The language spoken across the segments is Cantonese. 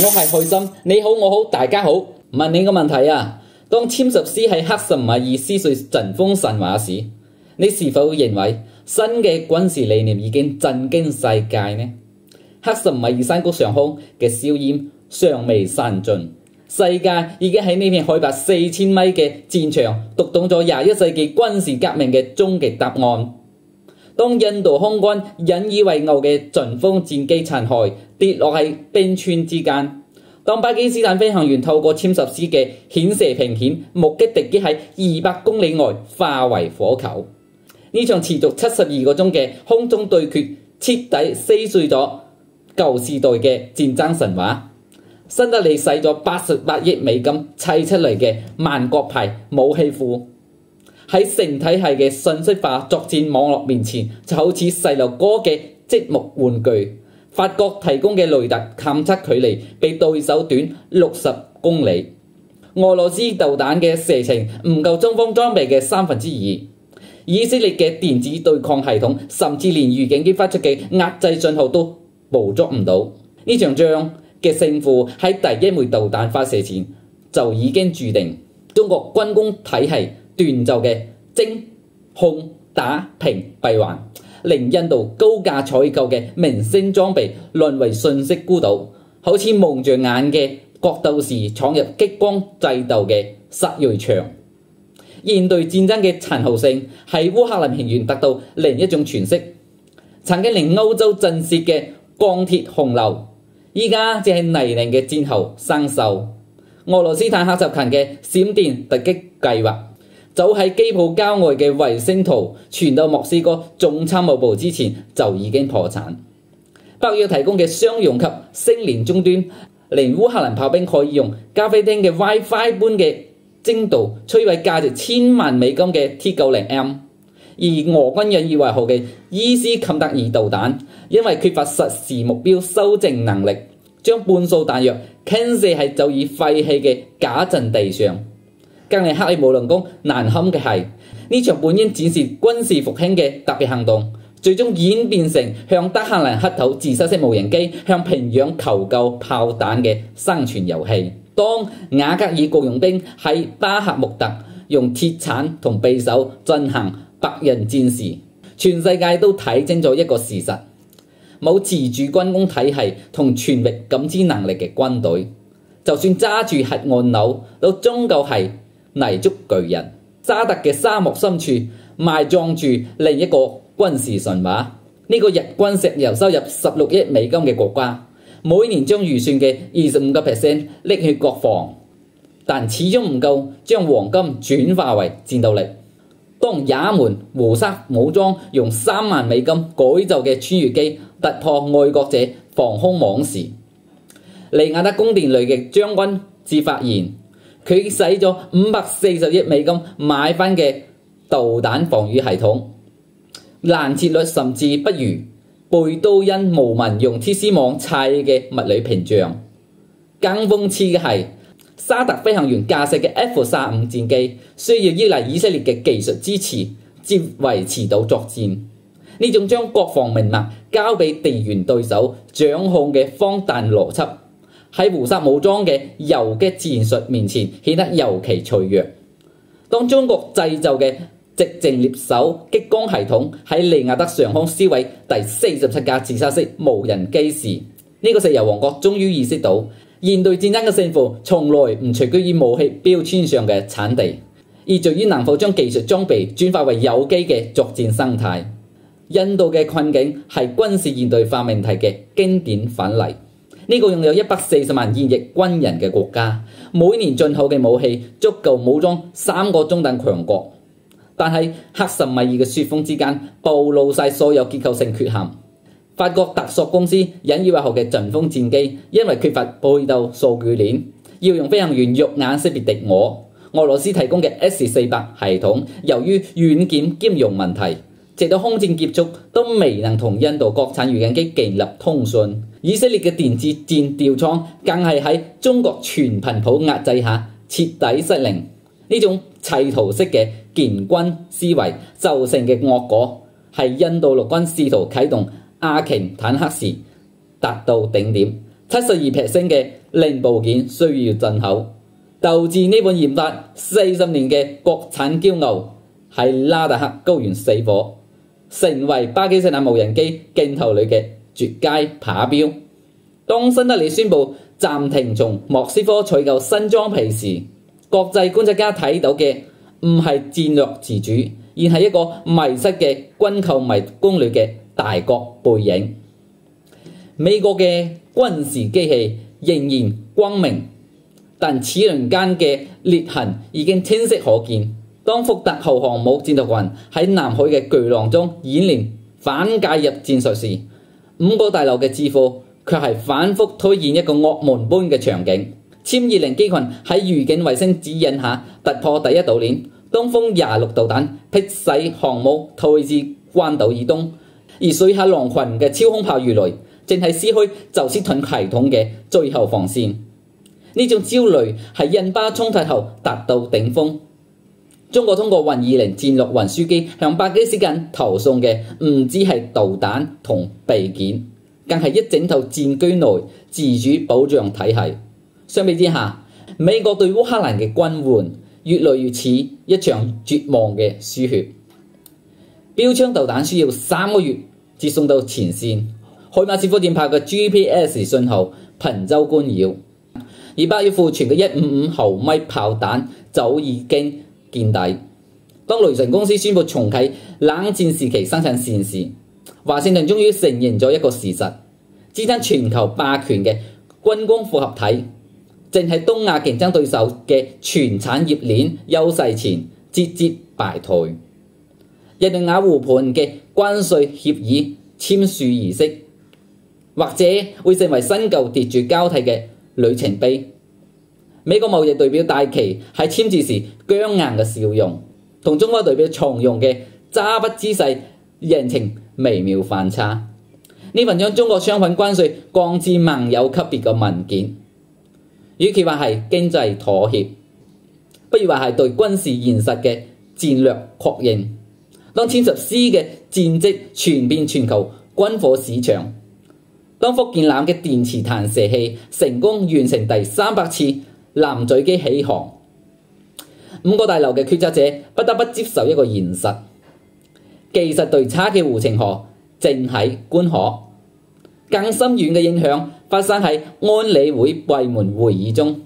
我係開心，你好，我好，大家好。問你個問題啊，當暹十斯喺克什米爾撕碎陣風神話時，你是否認為新嘅軍事理念已經震驚世界呢？克什米爾山谷上空嘅硝煙尚未散盡，世界已經喺呢片海拔4000米嘅戰場讀懂咗21世紀軍事革命嘅終極答案。當印度空軍引以為傲嘅陣風戰機殘骸跌落喺冰川之間，當巴基斯坦飛行員透過暹十斯嘅顯射屏顯目擊敵機喺200公里外化為火球，呢場持續72個鐘嘅空中對決徹底撕碎咗舊時代嘅戰爭神話。新德里使咗88億美金砌出嚟嘅萬國牌武器庫，喺成體系嘅信息化作戰網絡面前，就好似細路哥嘅積木玩具。法國提供嘅雷達探測距離比對手短60公里，俄羅斯導彈嘅射程唔夠中方裝備嘅2/3。以色列嘅電子對抗系統甚至連預警機發出嘅壓制信號都捕捉唔到。呢場仗嘅勝負喺第一枚導彈發射前就已經注定。中國軍工體系斷袖嘅精控打平閉環，令印度高價採購嘅明星裝備淪為信息孤島，好似蒙着眼嘅角鬥士闖入激光製鬥嘅殺銳場。現代戰爭嘅殘酷性喺烏克蘭平原得到另一種詮釋。曾經令歐洲震懾嘅鋼鐵洪流，依家只係泥濘嘅戰後生鏽。俄羅斯坦克集團嘅閃電突擊計劃，早喺基輔郊外嘅衛星圖傳到莫斯科總參謀部之前就已經破產。北約提供嘅商用級星鏈終端，令烏克蘭炮兵可以用咖啡廳嘅 WiFi 般嘅精度摧毀價值1000萬美金嘅 T90M。而俄軍引以為豪嘅伊斯坎德爾導彈，因為缺乏實時目標修正能力，將半數彈藥傾瀉喺早已廢棄嘅假陣地上。更令克里姆林宮難堪嘅係，呢場本應展示軍事復興嘅特別行動，最終演變成向德黑蘭乞討自殺式無人機、向平壤求救炮彈嘅生存遊戲。當瓦格爾僱傭兵喺巴赫穆特用鐵鏟同匕首進行白刃戰時，全世界都睇清咗一個事實：冇自主軍工體系同全域感知能力嘅軍隊，就算揸住核按鈕，都終究係泥足巨人。沙特嘅沙漠深處埋葬住另一個軍事神話。呢個日均石油收入16億美金嘅國家，每年將預算嘅25% 拎去國防，但始終唔夠將黃金轉化為戰鬥力。當也門胡塞武裝用3萬美金改造嘅穿越機突破愛國者防空網時，利雅得宮殿裏嘅將軍至發現，佢使咗540億美金買翻嘅導彈防禦系統，攔截率甚至不如貝都因無民用鐵絲網砌嘅物理屏障。更諷刺嘅係，沙特飛行員駕駛嘅 F-35戰機需要依賴以色列嘅技術支持，至維持到作戰。呢種將國防命脈交俾地緣對手掌控嘅荒誕邏輯，喺胡塞武裝嘅游擊戰術面前顯得尤其脆弱。當中國製造嘅直徑獵手激光系統喺利雅得上空燒毀第47架自殺式無人機時，呢個石油王國終於意識到，現代戰爭嘅勝負從來唔取決於武器標籤上嘅產地，而在於能否將技術裝備轉化為有機嘅作戰生態。印度嘅困境係軍事現代化命題嘅經典反例。呢個擁有140萬現役軍人嘅國家，每年進口嘅武器足夠武裝3個中等強國，但係克什米爾嘅雪峰之間暴露晒所有結構性缺陷。法國特索公司引以為豪嘅陣風戰機，因為缺乏配套數據鏈，要用飛行員肉眼識別敵我。俄羅斯提供嘅 S-400系統，由於軟件兼容問題，直到空戰結束都未能同印度國產預警機建立通訊。以色列嘅電子戰吊艙更係喺中國全頻譜壓制下徹底失靈。呢種砌圖式嘅建軍思維造成嘅惡果，係印度陸軍試圖啟動阿瓊坦克時達到頂點， 72% 嘅零部件需要進口，導致呢款研發40年嘅國產驕傲喺拉達克高原死火，成為巴基斯坦無人機鏡頭裏嘅絕佳靶標。當新德里宣布暫停從莫斯科採購新裝備時，國際觀察家睇到嘅唔係戰略自主，而係一個迷失嘅軍購迷宮裏嘅大國背影。美國嘅軍事機器仍然光明，但齒輪間嘅裂痕已經清晰可見。當福特號航母戰鬥群喺南海嘅巨浪中演練反介入戰術時，五個大樓嘅智庫卻係反覆推現一個噩夢般嘅場景。殲20機群喺預警衛星指引下突破第一島鏈，東風26導彈迫使航母退至關島以東，而水下狼群嘅超空炮魚雷正係撕開宙斯盾系統嘅最後防線。呢種焦慮喺印巴衝突後達到頂峰。中國通過運20戰略運輸機向巴基斯坦投送嘅唔止係導彈同備件，更係一整套戰區內自主保障體系。相比之下，美國對烏克蘭嘅軍援越來越似一場絕望嘅輸血。標槍導彈需要3個月至送到前線，海馬斯火箭炮嘅 GPS 信號頻周干擾，而8月庫存嘅155毫米炮彈早已經見底。當雷神公司宣布重啟冷戰時期生產線時，華盛頓終於承認咗一個事實：支撐全球霸權嘅軍工複合體正喺東亞競爭對手嘅全產業鏈優勢前節節敗退。日內瓦湖畔嘅關稅協議簽署儀式，或者會成為新舊秩序交替嘅里程碑。美國貿易代表戴琪喺簽字時僵硬嘅笑容，同中國代表從容嘅揸筆姿勢形成微妙反差。呢份將中國商品關稅降至盟友級別嘅文件，與其話係經濟妥協，不如話係對軍事現實嘅戰略確認。當殲10C嘅戰績傳遍全球軍火市場，當福建艦嘅電磁彈射器成功完成第300次藍嘴機起航，5個大樓嘅決策者不得不接受一個現實：技術對差嘅護城河正喺觀河。更深遠嘅影響發生喺安理會閉門會議中，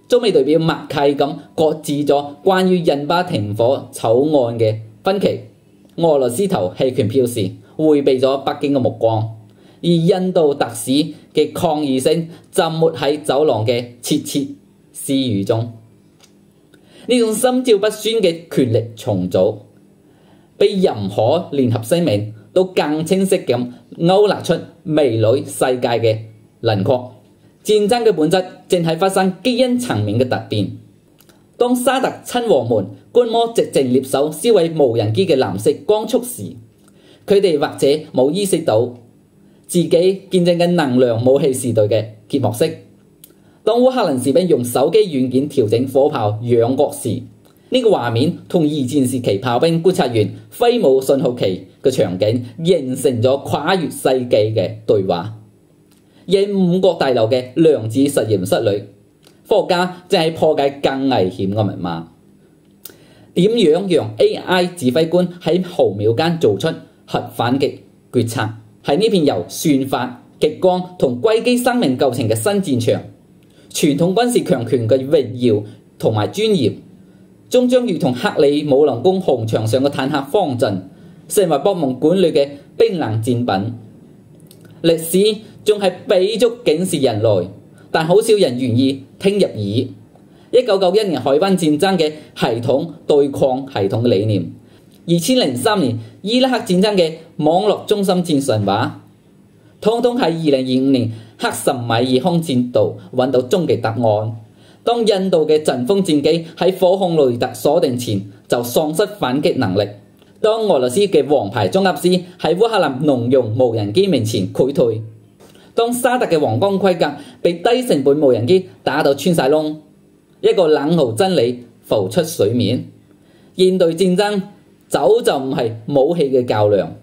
中美代表默契咁擱置咗關於印巴停火草案嘅分歧。俄羅斯投棄權票時迴避咗北京嘅目光，而印度特使嘅抗議聲浸沒喺走廊嘅竊竊私語中。呢種心照不宣嘅權力重組，比任何聯合聲明都更清晰咁勾勒出未來世界嘅輪廓。戰爭嘅本質正係發生基因層面嘅突變。當沙特親王們觀摩直直獵手燒毀無人機嘅藍色光束時，佢哋或者冇意識到自己見證緊能量武器時代嘅揭幕式。當烏克蘭士兵用手機軟件調整火炮仰角時，呢個畫面同二戰時期炮兵觀察員揮舞信號旗嘅場景形成咗跨越世紀嘅對話。而5個大樓嘅量子實驗室裏，科學家正係破解更危險嘅密碼。點樣讓 AI 指揮官喺毫秒間做出核反擊決策？喺呢片由算法、極光同硅基生命構成嘅新戰場，傳統軍事強權嘅榮耀同埋尊嚴，終將如同克里姆林宮紅牆上嘅坦克方陣，成為博物館裏嘅冰冷戰品。歷史仲係俾足警示人類，但好少人願意聽入耳。1991年海灣戰爭嘅系統對抗系統嘅理念，2003年伊拉克戰爭嘅網絡中心戰神話，通通喺2025年克什米爾空戰度揾到終極答案。當印度嘅陣風戰機喺火控雷達鎖定前就喪失反擊能力，當俄羅斯嘅王牌裝甲師喺烏克蘭農用無人機面前潰退，當沙特嘅皇冠盔甲被低成本無人機打到穿晒窿，一個冷酷真理浮出水面：現代戰爭早就唔係武器嘅較量，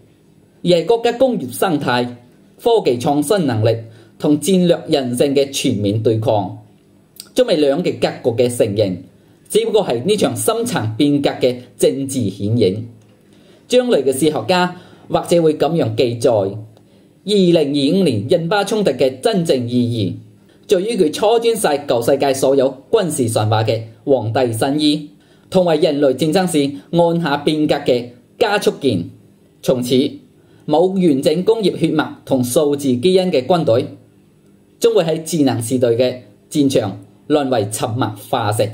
而係國家工業生態、科技創新能力同戰略人性嘅全面對抗。中美兩極格局嘅成形，只不過係呢場深層變革嘅政治顯影。將來嘅史學家或者會咁樣記載：2025年印巴衝突嘅真正意義，在於佢初端晒舊世界所有軍事神話嘅皇帝新衣，同為人類戰爭史按下變革嘅加速鍵。從此冇完整工業血脈同數字基因嘅軍隊，將會喺智能時代嘅戰場淪為沉默化石。